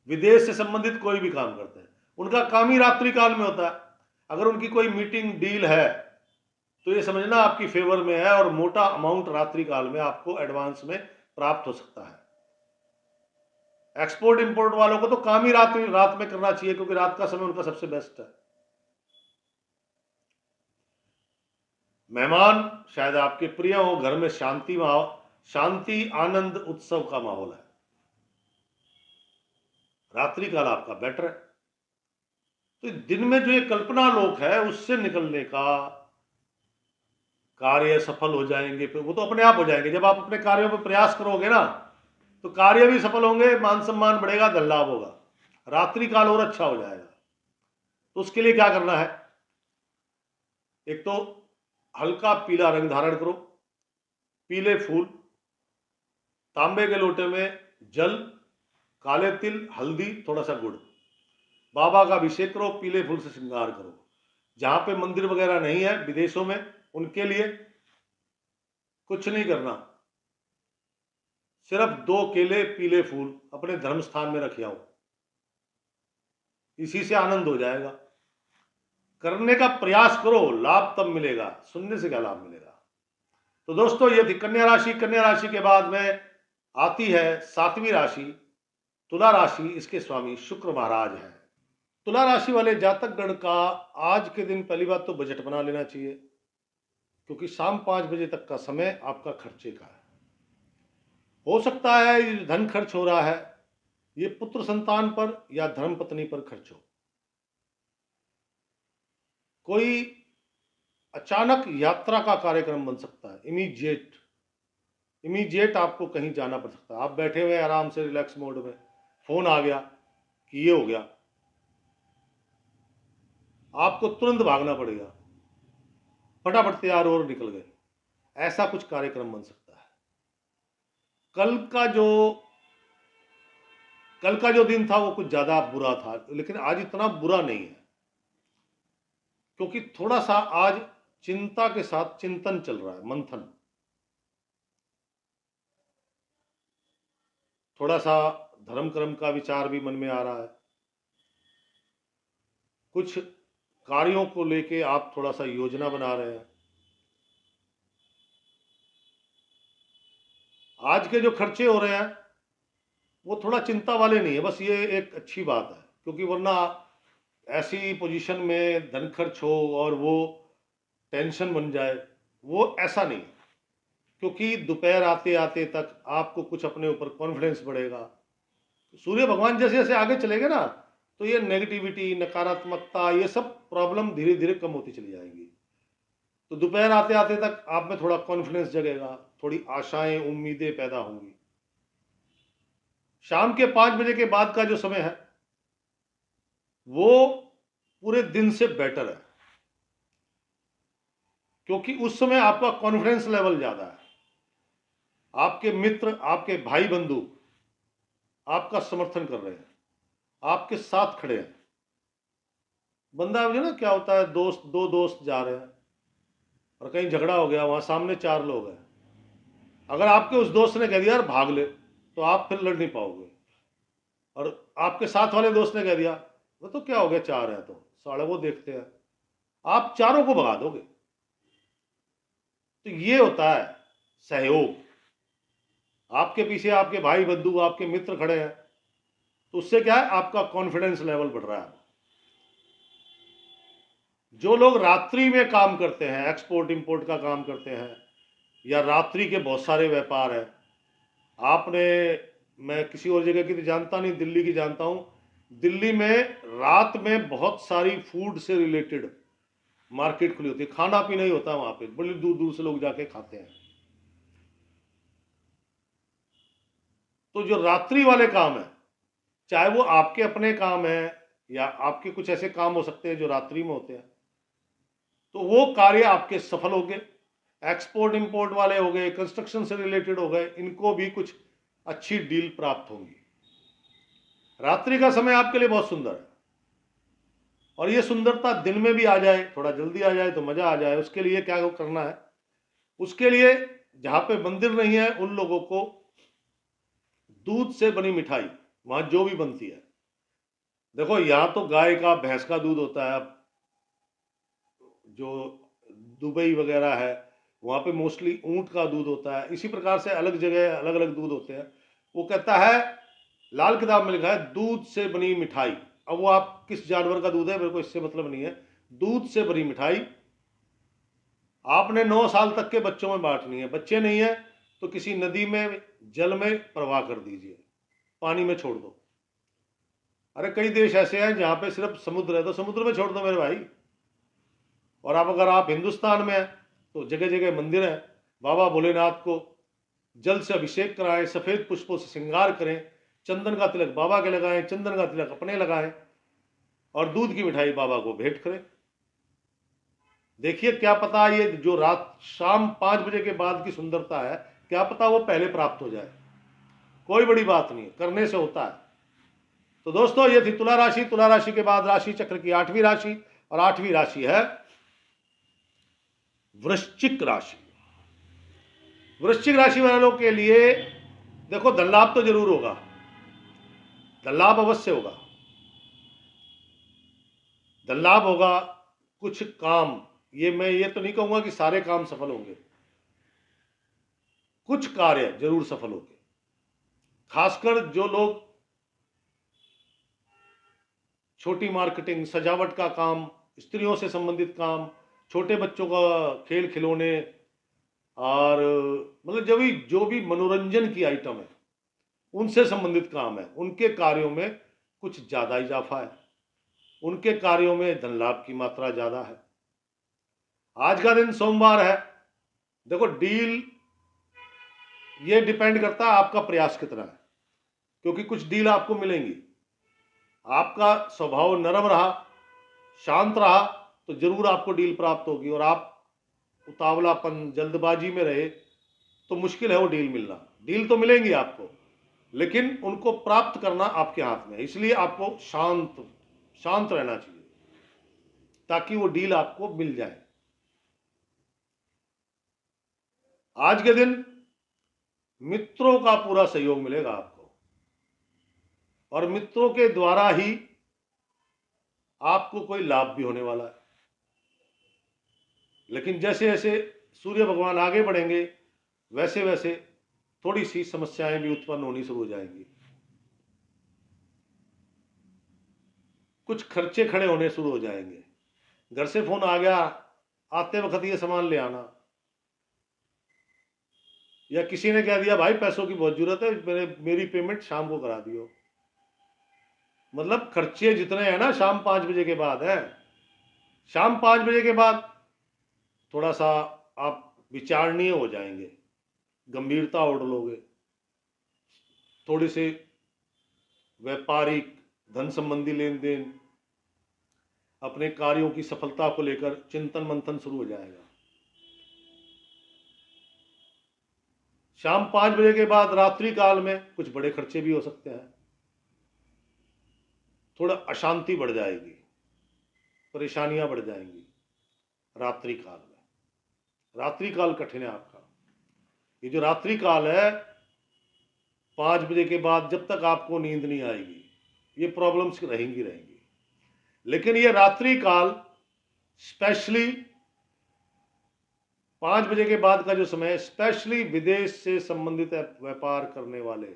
विदेश से संबंधित कोई भी काम करते हैं, उनका काम ही रात्रि काल में होता है। अगर उनकी कोई मीटिंग डील है तो ये समझना आपकी फेवर में है, और मोटा अमाउंट रात्रि काल में आपको एडवांस में प्राप्त हो सकता है। एक्सपोर्ट इंपोर्ट वालों को तो काम ही रात में करना चाहिए, क्योंकि रात का समय उनका सबसे बेस्ट है। मेहमान शायद आपके प्रिय हो, घर में शांति आनंद उत्सव का माहौल है, रात्रि काल आपका बेटर है। तो दिन में जो ये कल्पना लोक है उससे निकलने का, कार्य सफल हो जाएंगे, फिर वो तो अपने आप हो जाएंगे। जब आप अपने कार्यों पर प्रयास करोगे ना तो कार्य भी सफल होंगे, मान सम्मान बढ़ेगा, धन लाभ होगा, रात्रि काल और अच्छा हो जाएगा। तो उसके लिए क्या करना है, एक तो हल्का पीला रंग धारण करो, पीले फूल, तांबे के लोटे में जल, काले तिल, हल्दी, थोड़ा सा गुड़, बाबा का अभिषेक करो, पीले फूल से श्रृंगार करो। जहां पे मंदिर वगैरह नहीं है विदेशों में, उनके लिए कुछ नहीं करना, सिर्फ 2 केले, पीले फूल अपने धर्म स्थान में रख आओ, इसी से आनंद हो जाएगा। करने का प्रयास करो, लाभ तब मिलेगा, सुनने से क्या लाभ मिलेगा। तो दोस्तों ये थी कन्या राशि। कन्या राशि के बाद में आती है 7वीं राशि तुला राशि। इसके स्वामी शुक्र महाराज हैं। तुला राशि वाले जातक गण का आज के दिन पहली बात तो बजट बना लेना चाहिए, क्योंकि शाम 5 बजे तक का समय आपका खर्चे का है। हो सकता है ये धन खर्च हो रहा है ये पुत्र संतान पर या धर्म पत्नी पर खर्च हो। कोई अचानक यात्रा का कार्यक्रम बन सकता है, इमीडिएट आपको कहीं जाना पड़ सकता है। आप बैठे हुए आराम से रिलैक्स मोड में, फोन आ गया कि ये हो गया, आपको तुरंत भागना पड़ेगा, फटाफट तैयार और निकल गए, ऐसा कुछ कार्यक्रम बन सकता है। कल का जो दिन था वो कुछ ज्यादा बुरा था, लेकिन आज इतना बुरा नहीं है, क्योंकि थोड़ा सा आज चिंता के साथ चिंतन चल रहा है, मंथन, थोड़ा सा धर्म कर्म का विचार भी मन में आ रहा है, कुछ कार्यों को लेके आप थोड़ा सा योजना बना रहे हैं। आज के जो खर्चे हो रहे हैं वो थोड़ा चिंता वाले नहीं है, बस ये एक अच्छी बात है, क्योंकि वरना ऐसी पोजीशन में धन खर्च हो और वो टेंशन बन जाए, वो ऐसा नहीं, क्योंकि दोपहर आते आते तक आपको कुछ अपने ऊपर कॉन्फिडेंस बढ़ेगा। सूर्य भगवान जैसे जैसे आगे चलेंगे ना तो ये नेगेटिविटी, नकारात्मकता, ये सब प्रॉब्लम धीरे धीरे कम होती चली जाएंगी। तो दोपहर आते आते तक आप में थोड़ा कॉन्फिडेंस जगेगा, थोड़ी आशाएं, उम्मीदें पैदा होंगी। शाम के 5 बजे के बाद का जो समय है वो पूरे दिन से बेटर है, क्योंकि उस समय आपका कॉन्फिडेंस लेवल ज्यादा है, आपके मित्र, आपके भाई बंधु आपका समर्थन कर रहे हैं, आपके साथ खड़े हैं। बंदा मुझे ना क्या होता है, दो दोस्त जा रहे हैं और कहीं झगड़ा हो गया, वहां सामने 4 लोग हैं, अगर आपके उस दोस्त ने कह दिया यार भाग ले, तो आप फिर लड़ नहीं पाओगे, और आपके साथ वाले दोस्त ने कह दिया वो तो क्या हो गया, 4 है तो साढ़े वो देखते हैं, आप चारों को भगा दोगे। तो ये होता है सहयोग, आपके पीछे आपके भाई बंधु, आपके मित्र खड़े हैं, तो उससे क्या है, आपका कॉन्फिडेंस लेवल बढ़ रहा है। जो लोग रात्रि में काम करते हैं, एक्सपोर्ट इंपोर्ट का काम करते हैं, या रात्रि के बहुत सारे व्यापार है, आपने, मैं किसी और जगह की तो जानता नहीं, दिल्ली की जानता हूं, दिल्ली में रात में बहुत सारी फूड से रिलेटेड मार्केट खुली होती है, खाना पीना ही होता है वहां पे, बड़ी दूर दूर से लोग जाके खाते हैं। तो जो रात्रि वाले काम है, चाहे वो आपके अपने काम है या आपके कुछ ऐसे काम हो सकते हैं जो रात्रि में होते हैं, तो वो कार्य आपके सफल हो गए। एक्सपोर्ट इंपोर्ट वाले हो गए, कंस्ट्रक्शन से रिलेटेड हो गए, इनको भी कुछ अच्छी डील प्राप्त होंगी। रात्रि का समय आपके लिए बहुत सुंदर है, और ये सुंदरता दिन में भी आ जाए, थोड़ा जल्दी आ जाए तो मजा आ जाए। उसके लिए क्या करना है, उसके लिए जहां पे मंदिर नहीं है उन लोगों को दूध से बनी मिठाई, वहां जो भी बनती है, देखो यहां तो गाय का भैंस का दूध होता है, जो दुबई वगैरह है वहां पे मोस्टली ऊंट का दूध होता है। इसी प्रकार से अलग जगह अलग अलग दूध होते हैं। वो कहता है, लाल किताब में लिखा है दूध से बनी मिठाई। अब वो आप किस जानवर का दूध है मेरे को इससे मतलब नहीं है, दूध से बनी मिठाई आपने 9 साल तक के बच्चों में बांटनी है। बच्चे नहीं है तो किसी नदी में जल में प्रवाह कर दीजिए, पानी में छोड़ दो। अरे कई देश ऐसे हैं जहां पे सिर्फ समुद्र है, तो समुद्र में छोड़ दो मेरे भाई। और आप अगर आप हिंदुस्तान में हैं तो जगह जगह मंदिर हैं, बाबा भोलेनाथ को जल से अभिषेक कराएं, सफेद पुष्पों से श्रृंगार करें, चंदन का तिलक बाबा के लगाएं, चंदन का तिलक अपने लगाएं, और दूध की मिठाई बाबा को भेंट करें। देखिए क्या पता ये जो रात शाम 5 बजे के बाद की सुंदरता है, क्या पता वो पहले प्राप्त हो जाए। कोई बड़ी बात नहीं, करने से होता है। तो दोस्तों ये थी तुला राशि। तुला राशि के बाद राशि चक्र की 8वीं राशि, और 8वीं राशि है वृश्चिक राशि। वृश्चिक राशि वालों के लिए देखो धन लाभ तो जरूर होगा, धन लाभ अवश्य होगा, धन लाभ होगा। कुछ काम, ये मैं ये तो नहीं कहूंगा कि सारे काम सफल होंगे, कुछ कार्य जरूर सफल होंगे। खासकर जो लोग छोटी मार्केटिंग, सजावट का काम, स्त्रियों से संबंधित काम, छोटे बच्चों का खेल खिलौने, और मतलब जो भी मनोरंजन की आइटम है उनसे संबंधित काम है, उनके कार्यों में कुछ ज्यादा इजाफा है, उनके कार्यों में धन लाभ की मात्रा ज्यादा है। आज का दिन सोमवार है। देखो डील ये डिपेंड करता है आपका प्रयास कितना है, क्योंकि कुछ डील आपको मिलेंगी। आपका स्वभाव नरम रहा, शांत रहा, तो जरूर आपको डील प्राप्त होगी। और आप उतावलापन, जल्दबाजी में रहे तो मुश्किल है वो डील मिलना। डील तो मिलेंगी आपको, लेकिन उनको प्राप्त करना आपके हाथ में है। इसलिए आपको शांत शांत रहना चाहिए ताकि वो डील आपको मिल जाए। आज के दिन मित्रों का पूरा सहयोग मिलेगा आपको, और मित्रों के द्वारा ही आपको कोई लाभ भी होने वाला है। लेकिन जैसे जैसे सूर्य भगवान आगे बढ़ेंगे वैसे वैसे थोड़ी सी समस्याएं भी उत्पन्न होनी शुरू हो जाएंगी। कुछ खर्चे खड़े होने शुरू हो जाएंगे। घर से फोन आ गया, आते वक्त ये सामान ले आना, या किसी ने कह दिया भाई पैसों की बहुत जरूरत है, मेरी पेमेंट शाम को करा दियो। मतलब खर्चे जितने हैं ना शाम 5 बजे के बाद है। शाम 5 बजे के बाद थोड़ा सा आप विचारणीय हो जाएंगे, गंभीरता ओढ़ लोगे। थोड़ी से व्यापारिक, धन संबंधी लेन देन, अपने कार्यों की सफलता को लेकर चिंतन मंथन शुरू हो जाएगा। शाम 5 बजे के बाद रात्रि काल में कुछ बड़े खर्चे भी हो सकते हैं। थोड़ा अशांति बढ़ जाएगी, परेशानियां बढ़ जाएंगी रात्रि काल में। रात्रि काल कठिन है आपका। ये जो रात्रि काल है 5 बजे के बाद, जब तक आपको नींद नहीं आएगी ये प्रॉब्लम्स रहेंगी। लेकिन ये रात्रि काल स्पेशली 5 बजे के बाद का जो समय है, स्पेशली विदेश से संबंधित व्यापार करने वाले,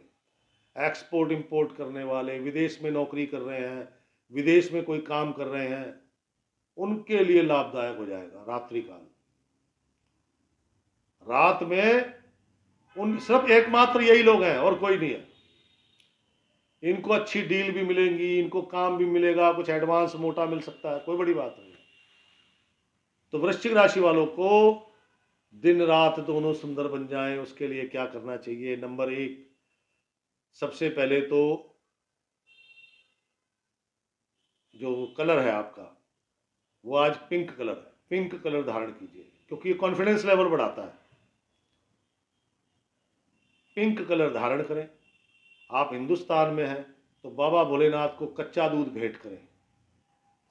एक्सपोर्ट इंपोर्ट करने वाले, विदेश में नौकरी कर रहे हैं, विदेश में कोई काम कर रहे हैं, उनके लिए लाभदायक हो जाएगा रात्रि काल। रात में उन सिर्फ एकमात्र यही लोग हैं और कोई नहीं है। इनको अच्छी डील भी मिलेंगी, इनको काम भी मिलेगा, कुछ एडवांस मोटा मिल सकता है, कोई बड़ी बात नहीं। तो वृश्चिक राशि वालों को दिन रात दोनों सुंदर बन जाएं, उसके लिए क्या करना चाहिए? नंबर 1, सबसे पहले तो जो कलर है आपका वो आज पिंक कलर है। पिंक कलर धारण कीजिए, क्योंकि ये कॉन्फिडेंस लेवल बढ़ाता है। पिंक कलर धारण करें। आप हिंदुस्तान में हैं तो बाबा भोलेनाथ को कच्चा दूध भेंट करें।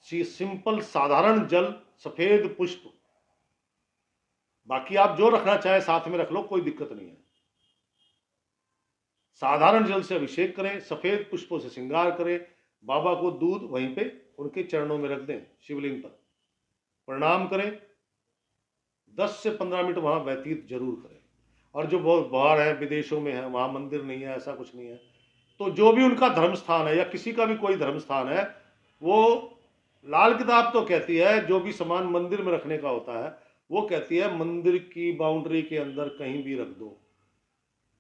सिंपल साधारण जल, सफेद पुष्प, बाकी आप जो रखना चाहे साथ में रख लो, कोई दिक्कत नहीं है। साधारण जल से अभिषेक करें, सफेद पुष्पों से श्रृंगार करें, बाबा को दूध वहीं पे उनके चरणों में रख दें, शिवलिंग पर प्रणाम करें, 10 से 15 मिनट वहां व्यतीत जरूर करें। और जो बहुत बाहर है, विदेशों में है, वहां मंदिर नहीं है, ऐसा कुछ नहीं है, तो जो भी उनका धर्म स्थान है या किसी का भी कोई धर्म स्थान है, वो लाल किताब तो कहती है जो भी सामान मंदिर में रखने का होता है वो कहती है मंदिर की बाउंड्री के अंदर कहीं भी रख दो,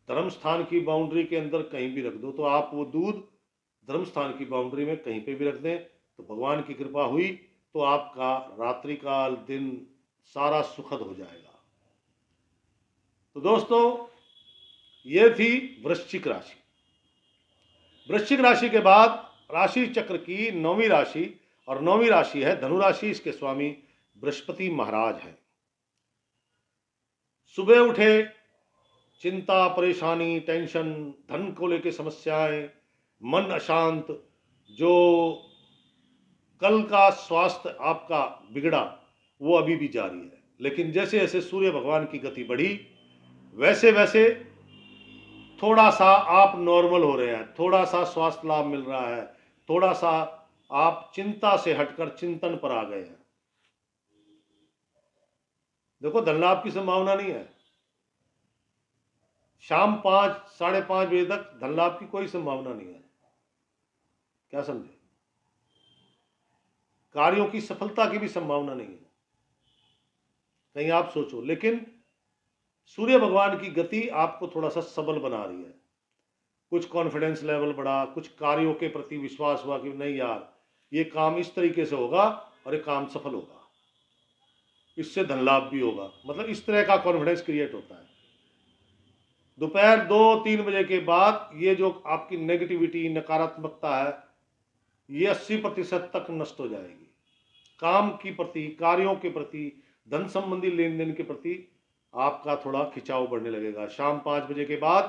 धर्म स्थान की बाउंड्री के अंदर कहीं भी रख दो। तो आप वो दूध धर्म स्थान की बाउंड्री में कहीं पे भी रख दें तो भगवान की कृपा हुई तो आपका रात्रि काल दिन सारा सुखद हो जाएगा। तो दोस्तों, ये थी वृश्चिक राशि। वृश्चिक राशि के बाद राशि चक्र की 9वीं राशि, और 9वीं राशि है धनु राशि। इसके स्वामी बृहस्पति महाराज हैं। सुबह उठे, चिंता, परेशानी, टेंशन, धन को लेकर समस्याएं, मन अशांत, जो कल का स्वास्थ्य आपका बिगड़ा वो अभी भी जारी है। लेकिन जैसे जैसे सूर्य भगवान की गति बढ़ी वैसे वैसे थोड़ा सा आप नॉर्मल हो रहे हैं, थोड़ा सा स्वास्थ्य लाभ मिल रहा है, थोड़ा सा आप चिंता से हटकर चिंतन पर आ गए हैं। देखो, धन लाभ की संभावना नहीं है। शाम 5, 5:30 बजे तक धन लाभ की कोई संभावना नहीं है। क्या समझे? कार्यों की सफलता की भी संभावना नहीं है। कहीं आप सोचो, लेकिन सूर्य भगवान की गति आपको थोड़ा सा सबल बना रही है। कुछ कॉन्फिडेंस लेवल बढ़ा, कुछ कार्यों के प्रति विश्वास हुआ कि नहीं यार, ये काम इस तरीके से होगा और ये काम सफल होगा, इससे धन लाभ भी होगा, मतलब इस तरह का कॉन्फिडेंस क्रिएट होता है। दोपहर 2-3 बजे के बाद ये जो आपकी नेगेटिविटी, नकारात्मकता है, ये 80% तक नष्ट हो जाएगी। काम के प्रति, कार्यों के प्रति, धन संबंधी लेन देन के प्रति आपका थोड़ा खिंचाव बढ़ने लगेगा। शाम 5 बजे के बाद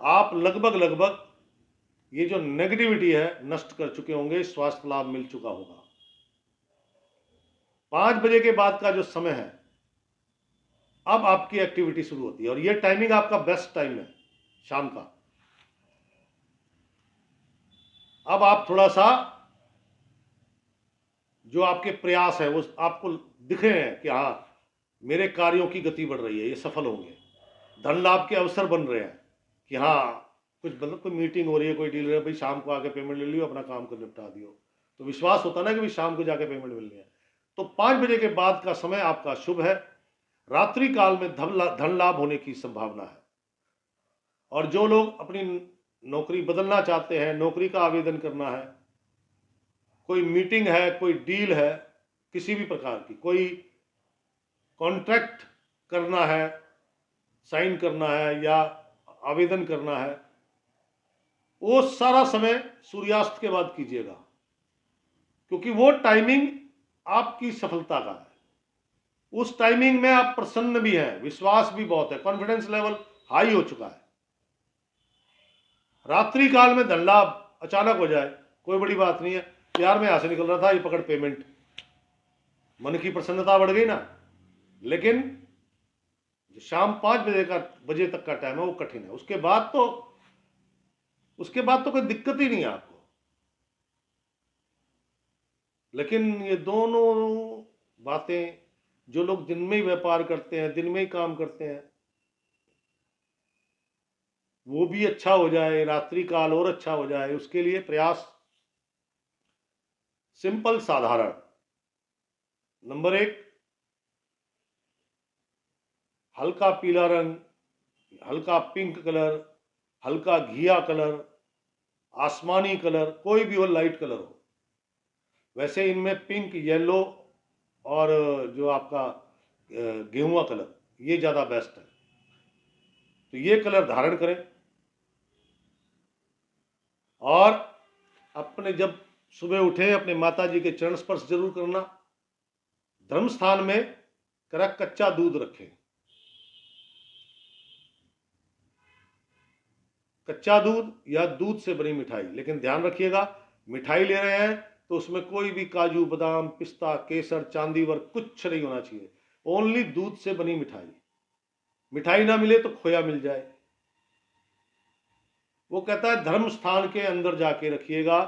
आप लगभग ये जो नेगेटिविटी है नष्ट कर चुके होंगे, स्वास्थ्य लाभ मिल चुका होगा। 5 बजे के बाद का जो समय है, अब आपकी एक्टिविटी शुरू होती है और ये टाइमिंग आपका बेस्ट टाइम है शाम का। अब आप थोड़ा सा जो आपके प्रयास है वो आपको दिख रहे हैं कि हाँ, मेरे कार्यों की गति बढ़ रही है, ये सफल होंगे। धन लाभ के अवसर बन रहे हैं कि हाँ, कुछ मतलब कोई मीटिंग हो रही है, कोई डील है, भाई शाम को आके पेमेंट ले लियो, अपना काम कर निपटा दियो, तो विश्वास होता ना कि भाई शाम को जाके पेमेंट मिलनी है। तो 5 बजे के बाद का समय आपका शुभ है। रात्रि काल में धन लाभ होने की संभावना है। और जो लोग अपनी नौकरी बदलना चाहते हैं, नौकरी का आवेदन करना है, कोई मीटिंग है, कोई डील है, किसी भी प्रकार की, कोई कॉन्ट्रैक्ट करना है, साइन करना है या आवेदन करना है, वो सारा समय सूर्यास्त के बाद कीजिएगा, क्योंकि वो टाइमिंग आपकी सफलता का है। उस टाइमिंग में आप प्रसन्न भी हैं, विश्वास भी बहुत है, कॉन्फिडेंस लेवल हाई हो चुका है। रात्रि काल में धन लाभ अचानक हो जाए, कोई बड़ी बात नहीं है, यार मैं यहां से निकल रहा था, ये पकड़ पेमेंट, मन की प्रसन्नता बढ़ गई ना। लेकिन जो शाम 5 बजे तक का टाइम है वो कठिन है। उसके बाद तो कोई दिक्कत ही नहीं है आपको। लेकिन ये दोनों बातें, जो लोग दिन में ही व्यापार करते हैं, दिन में ही काम करते हैं, वो भी अच्छा हो जाए, रात्रि काल और अच्छा हो जाए, उसके लिए प्रयास सिंपल साधारण। नंबर 1, हल्का पीला रंग, हल्का पिंक कलर, हल्का घिया कलर, आसमानी कलर, कोई भी हो, लाइट कलर हो। वैसे इनमें पिंक, येलो और जो आपका गेहुआ कलर, ये ज़्यादा बेस्ट है। तो ये कलर धारण करें। और अपने जब सुबह उठे, अपने माता जी के चरण स्पर्श जरूर करना। धर्म स्थान में करा कच्चा दूध रखें। कच्चा दूध या दूध से बनी मिठाई, लेकिन ध्यान रखिएगा मिठाई ले रहे हैं तो उसमें कोई भी काजू बादाम पिस्ता केसर चांदीवर कुछ नहीं होना चाहिए, ओनली दूध से बनी मिठाई। मिठाई ना मिले तो खोया मिल जाए। वो कहता है धर्म स्थान के अंदर जाके रखिएगा,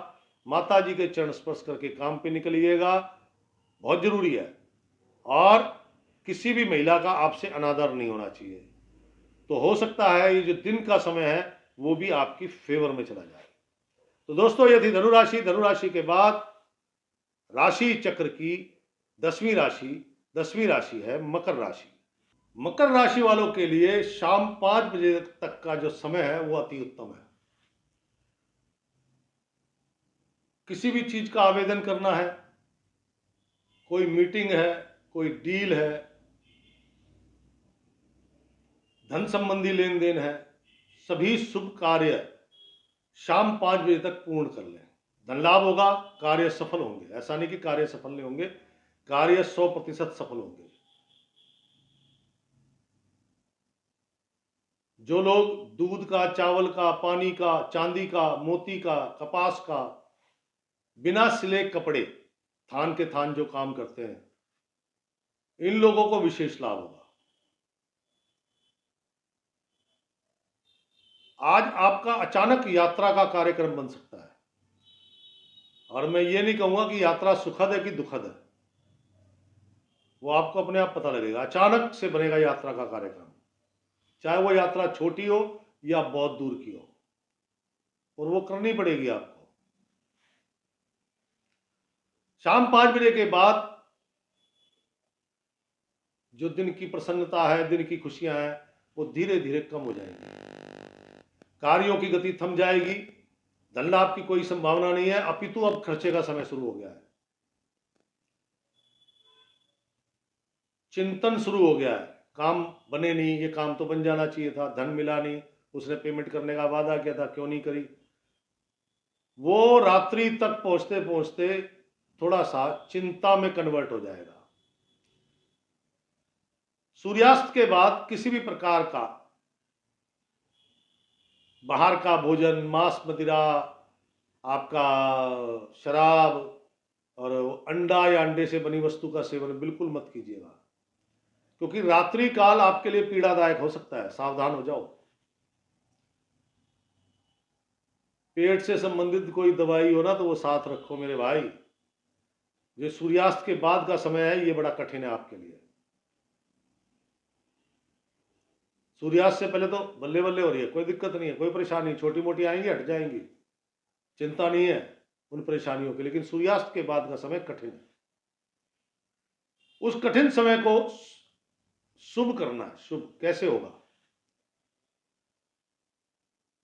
माता जी के चरण स्पर्श करके काम पे निकलिएगा, बहुत जरूरी है। और किसी भी महिला का आपसे अनादर नहीं होना चाहिए। तो हो सकता है ये जो दिन का समय है वो भी आपकी फेवर में चला जाए। तो दोस्तों ये थी धनुराशि। धनुराशि के बाद राशि चक्र की 10वीं राशि है मकर राशि। मकर राशि वालों के लिए शाम 5 बजे तक का जो समय है वो अति उत्तम है। किसी भी चीज का आवेदन करना है, कोई मीटिंग है, कोई डील है, धन संबंधी लेन देन है, सभी शुभ कार्य शाम 5 बजे तक पूर्ण कर लें। धन लाभ होगा, कार्य सफल होंगे। ऐसा नहीं कि कार्य सफल नहीं होंगे, कार्य 100% सफल होंगे। जो लोग दूध का, चावल का, पानी का, चांदी का, मोती का, कपास का, बिना सिले कपड़े, थान के थान जो काम करते हैं, इन लोगों को विशेष लाभ होगा। आज आपका अचानक यात्रा का कार्यक्रम बन सकता है, और मैं ये नहीं कहूंगा कि यात्रा सुखद है कि दुखद है, वो आपको अपने आप पता लगेगा। अचानक से बनेगा यात्रा का कार्यक्रम, चाहे वो यात्रा छोटी हो या बहुत दूर की हो, और वो करनी पड़ेगी आपको। शाम 5 बजे के बाद जो दिन की प्रसन्नता है, दिन की खुशियां हैं, वो धीरे धीरे कम हो जाएंगी। कार्यों की गति थम जाएगी, धन लाभ की कोई संभावना नहीं है, अपितु अब खर्चे का समय शुरू हो गया है। चिंतन शुरू हो गया है, काम बने नहीं, ये काम तो बन जाना चाहिए था, धन मिला नहीं, उसने पेमेंट करने का वादा किया था, क्यों नहीं करी। वो रात्रि तक पहुंचते पहुंचते थोड़ा सा चिंता में कन्वर्ट हो जाएगा। सूर्यास्त के बाद किसी भी प्रकार का बाहर का भोजन, मांस मदिरा, आपका शराब और अंडा या अंडे से बनी वस्तु का सेवन बिल्कुल मत कीजिएगा, क्योंकि रात्रि काल आपके लिए पीड़ादायक हो सकता है। सावधान हो जाओ। पेट से संबंधित कोई दवाई हो ना तो वो साथ रखो मेरे भाई। जो सूर्यास्त के बाद का समय है ये बड़ा कठिन है आपके लिए। सूर्यास्त से पहले तो बल्ले बल्ले हो रही है, कोई दिक्कत नहीं है, कोई परेशानी, छोटी मोटी आएंगी हट जाएंगी, चिंता नहीं है उन परेशानियों की। लेकिन सूर्यास्त के बाद का समय कठिन है। उस कठिन समय को शुभ करना है। शुभ कैसे होगा?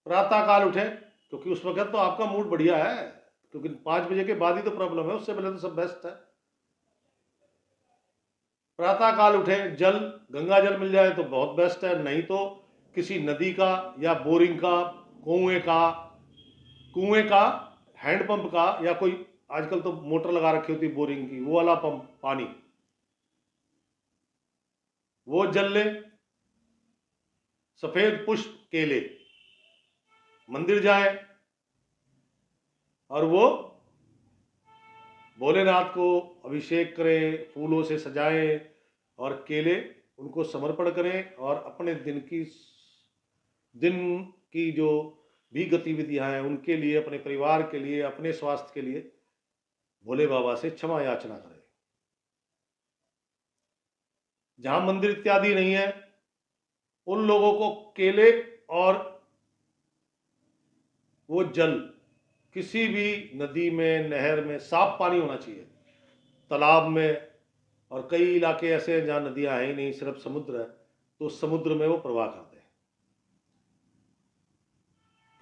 प्रातः काल उठे, क्योंकि उस वक्त तो आपका मूड बढ़िया है, क्योंकि 5 बजे के बाद ही तो प्रॉब्लम है, उससे पहले तो सब बेस्ट है। प्रातः काल उठे, जल गंगा जल मिल जाए तो बहुत बेस्ट है, नहीं तो किसी नदी का या बोरिंग का, कुएं का, हैंडपंप का, या कोई आजकल तो मोटर लगा रखी होती बोरिंग की, वो वाला पंप पानी, वो जल ले। सफेद पुष्प केले, मंदिर जाए और वो भोलेनाथ को अभिषेक करें, फूलों से सजाएं और केले उनको समर्पण करें, और अपने दिन की जो भी गतिविधियां हैं उनके लिए, अपने परिवार के लिए, अपने स्वास्थ्य के लिए भोले बाबा से क्षमा याचना करें। जहां मंदिर इत्यादि नहीं है उन लोगों को केले और वो जल किसी भी नदी में, नहर में, साफ पानी होना चाहिए, तालाब में, और कई इलाके ऐसे हैं जहां नदियां है ही नहीं, सिर्फ समुद्र है, तो समुद्र में वो प्रवाह करते हैं।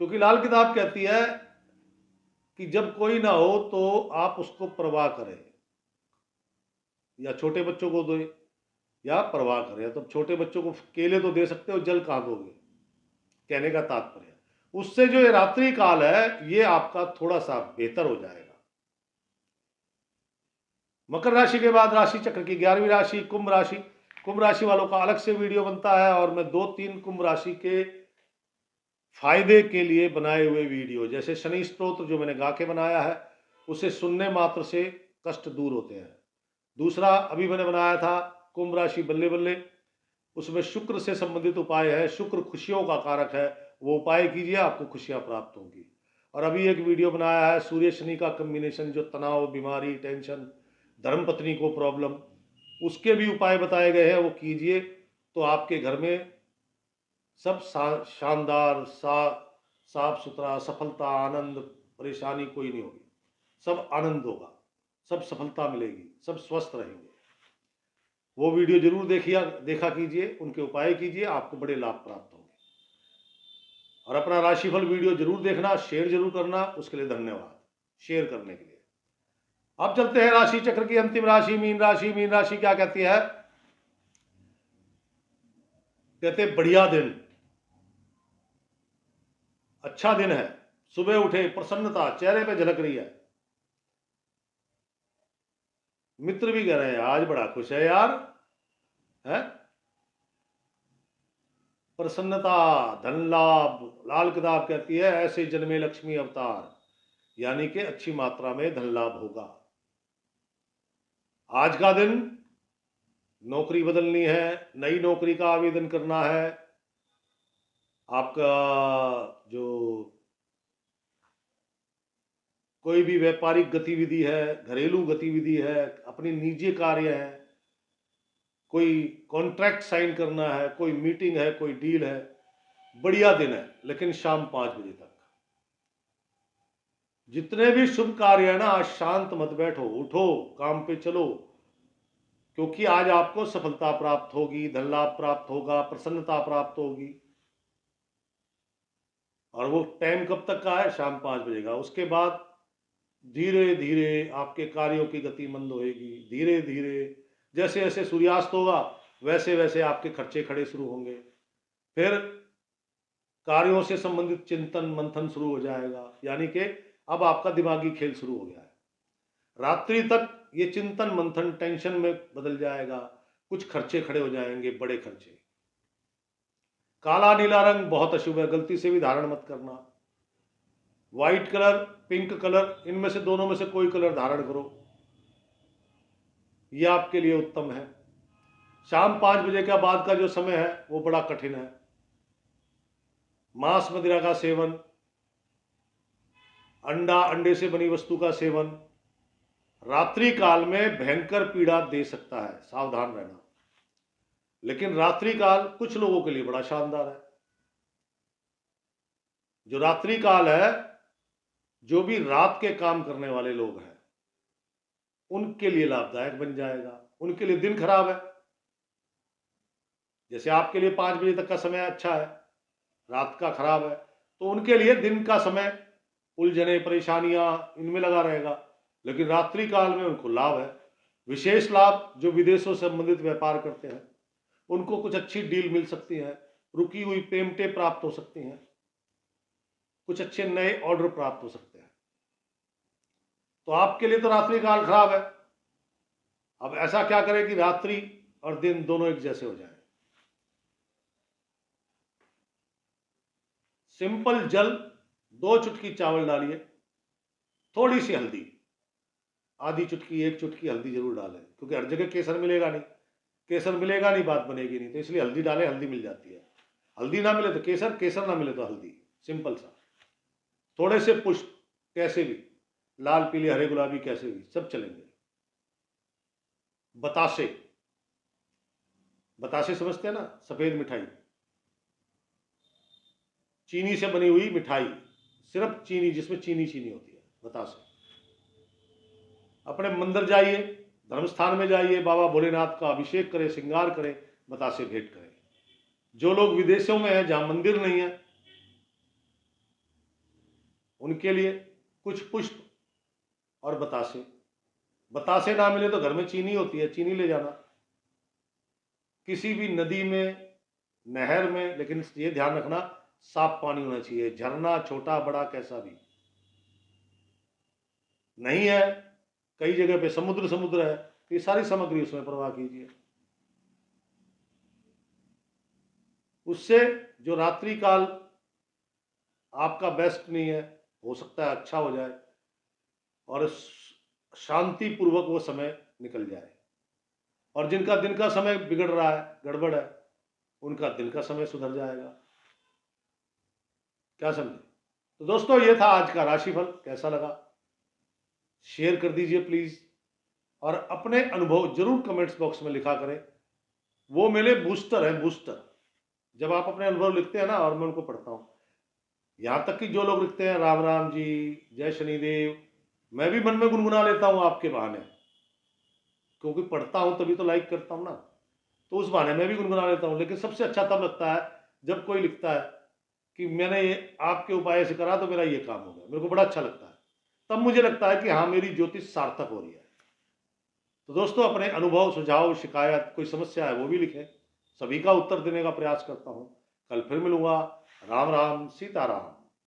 क्योंकि लाल किताब कहती है कि जब कोई ना हो तो आप उसको प्रवाह करें, या छोटे बच्चों को दो या प्रवाह करें। तो छोटे बच्चों को केले तो दे सकते हो, जल कहां दोगे? कहने का तात्पर्य उससे जो ये रात्रि काल है ये आपका थोड़ा सा बेहतर हो जाएगा। मकर राशि के बाद राशि चक्र की 11वीं राशि कुंभ राशि। कुंभ राशि वालों का अलग से वीडियो बनता है और मैं 2-3 कुंभ राशि के फायदे के लिए बनाए हुए वीडियो, जैसे शनि स्तोत्र जो मैंने गा के बनाया है, उसे सुनने मात्र से कष्ट दूर होते हैं। दूसरा अभी मैंने बनाया था कुंभ राशि बल्ले बल्ले, उसमें शुक्र से संबंधित उपाय है, शुक्र खुशियों का कारक है, वो उपाय कीजिए आपको खुशियां प्राप्त होंगी। और अभी एक वीडियो बनाया है सूर्य शनि का कॉम्बिनेशन, जो तनाव, बीमारी, टेंशन, धर्मपत्नी को प्रॉब्लम, उसके भी उपाय बताए गए हैं, वो कीजिए तो आपके घर में सब शानदार, साफ सुथरा, सफलता, आनंद, परेशानी कोई नहीं होगी, सब आनंद होगा, सब सफलता मिलेगी, सब स्वस्थ रहेंगे। वो वीडियो जरूर देखा कीजिए, उनके उपाय कीजिए, आपको बड़े लाभ प्राप्त होंगे। और अपना राशिफल वीडियो जरूर देखना, शेयर जरूर करना, उसके लिए धन्यवाद शेयर करने के लिए। अब चलते हैं राशि चक्र की अंतिम राशि मीन राशि। मीन राशि क्या कहती है? कहते बढ़िया दिन, अच्छा दिन है, सुबह उठे प्रसन्नता चेहरे पे झलक रही है। मित्र भी कह रहे हैं आज बड़ा खुश है यार, है? प्रसन्नता, धन लाभ, लाल किताब कहती है ऐसे जन्मे लक्ष्मी अवतार, यानी कि अच्छी मात्रा में धन लाभ होगा। आज का दिन नौकरी बदलनी है, नई नौकरी का आवेदन करना है, आपका जो कोई भी व्यापारिक गतिविधि है, घरेलू गतिविधि है, अपनी निजी कार्य है, कोई कॉन्ट्रैक्ट साइन करना है, कोई मीटिंग है, कोई डील है, बढ़िया दिन है। लेकिन शाम 5 बजे तक जितने भी शुभ कार्य है ना, आज शांत मत बैठो, उठो, काम पे चलो, क्योंकि आज आपको सफलता प्राप्त होगी, धन लाभ प्राप्त होगा, प्रसन्नता प्राप्त होगी। और वो टाइम कब तक का है? शाम 5 बजे का। उसके बाद धीरे धीरे आपके कार्यों की गति मंद होएगी, धीरे धीरे जैसे जैसे सूर्यास्त होगा वैसे वैसे आपके खर्चे खड़े शुरू होंगे, फिर कार्यों से संबंधित चिंतन मंथन शुरू हो जाएगा, यानी कि अब आपका दिमागी खेल शुरू हो गया है। रात्रि तक ये चिंतन मंथन टेंशन में बदल जाएगा, कुछ खर्चे खड़े हो जाएंगे, बड़े खर्चे। काला नीला रंग बहुत अशुभ है, गलती से भी धारण मत करना। व्हाइट कलर, पिंक कलर, इनमें से दोनों में से कोई कलर धारण करो, यह आपके लिए उत्तम है। शाम 5 बजे के बाद का जो समय है वो बड़ा कठिन है। मांस मदिरा का सेवन, अंडा, अंडे से बनी वस्तु का सेवन रात्रि काल में भयंकर पीड़ा दे सकता है, सावधान रहना। लेकिन रात्रि काल कुछ लोगों के लिए बड़ा शानदार है। जो रात्रि काल है, जो भी रात के काम करने वाले लोग हैं उनके लिए लाभदायक बन जाएगा। उनके लिए दिन खराब है, जैसे आपके लिए 5 बजे तक का समय अच्छा है, रात का खराब है, तो उनके लिए दिन का समय उलझने, परेशानियां इनमें लगा रहेगा। लेकिन रात्रि काल में उनको लाभ है, विशेष लाभ। जो विदेशों से संबंधित व्यापार करते हैं उनको कुछ अच्छी डील मिल सकती है, रुकी हुई पेमेंटें प्राप्त हो सकती हैं, कुछ अच्छे नए ऑर्डर प्राप्त हो सकते हैं। तो आपके लिए तो रात्रि काल खराब है। अब ऐसा क्या करें कि रात्रि और दिन दोनों एक जैसे हो जाए। सिंपल जल, 2 चुटकी चावल डालिए, थोड़ी सी हल्दी, आधी चुटकी, 1 चुटकी हल्दी जरूर डालें, क्योंकि हर जगह केसर मिलेगा नहीं, केसर मिलेगा नहीं बात बनेगी नहीं, तो इसलिए हल्दी डालें, हल्दी मिल जाती है। हल्दी ना मिले तो केसर, केसर ना मिले तो हल्दी, सिंपल सा। थोड़े से पुष्प, कैसे भी, लाल, पीले, हरे, गुलाबी, कैसे भी, सब चलेंगे। बतासे, बतासे समझते हैं ना, सफेद मिठाई, चीनी से बनी हुई मिठाई, सिर्फ चीनी, जिसमें चीनी चीनी होती है, बतासे। अपने मंदिर जाइए, धर्म स्थान में जाइए, बाबा भोलेनाथ का अभिषेक करें, श्रृंगार करें, बतासे भेंट करें। जो लोग विदेशों में हैं जहां मंदिर नहीं है उनके लिए कुछ पुष्प और बतासे। बतासे ना मिले तो घर में चीनी होती है, चीनी ले जाना। किसी भी नदी में, नहर में, लेकिन ये ध्यान रखना साफ पानी होना चाहिए, झरना छोटा बड़ा कैसा भी नहीं है कई जगह पे समुद्र समुद्र है, तो ये सारी सामग्री उसमें प्रवाह कीजिए। उससे जो रात्रि काल आपका बेस्ट नहीं है, हो सकता है अच्छा हो जाए और शांति पूर्वक वो समय निकल जाए। और जिनका दिन का समय बिगड़ रहा है, गड़बड़ है, उनका दिन का समय सुधर जाएगा। क्या समझे? तो दोस्तों, ये था आज का राशिफल। कैसा लगा शेयर कर दीजिए प्लीज, और अपने अनुभव जरूर कमेंट्स बॉक्स में लिखा करें। वो मेरे बूस्टर है, बूस्टर। जब आप अपने अनुभव लिखते हैं ना और मैं उनको पढ़ता हूं, यहां तक कि जो लोग लिखते हैं राम राम जी, जय शनिदेव, मैं भी मन में गुनगुना लेता हूं आपके बहाने, क्योंकि पढ़ता हूं तभी तो लाइक करता हूं ना, तो उस बहाने मैं भी गुनगुना लेता हूं। लेकिन सबसे अच्छा तब लगता है जब कोई लिखता है कि मैंने ये आपके उपाय से करा तो मेरा ये काम हो गया, मेरे को बड़ा अच्छा लगता है। तब मुझे लगता है कि हाँ, मेरी ज्योतिष सार्थक हो रही है। तो दोस्तों, अपने अनुभव, सुझाव, शिकायत, कोई समस्या है वो भी लिखें, सभी का उत्तर देने का प्रयास करता हूं। कल फिर मिलूंगा। राम राम, सीताराम।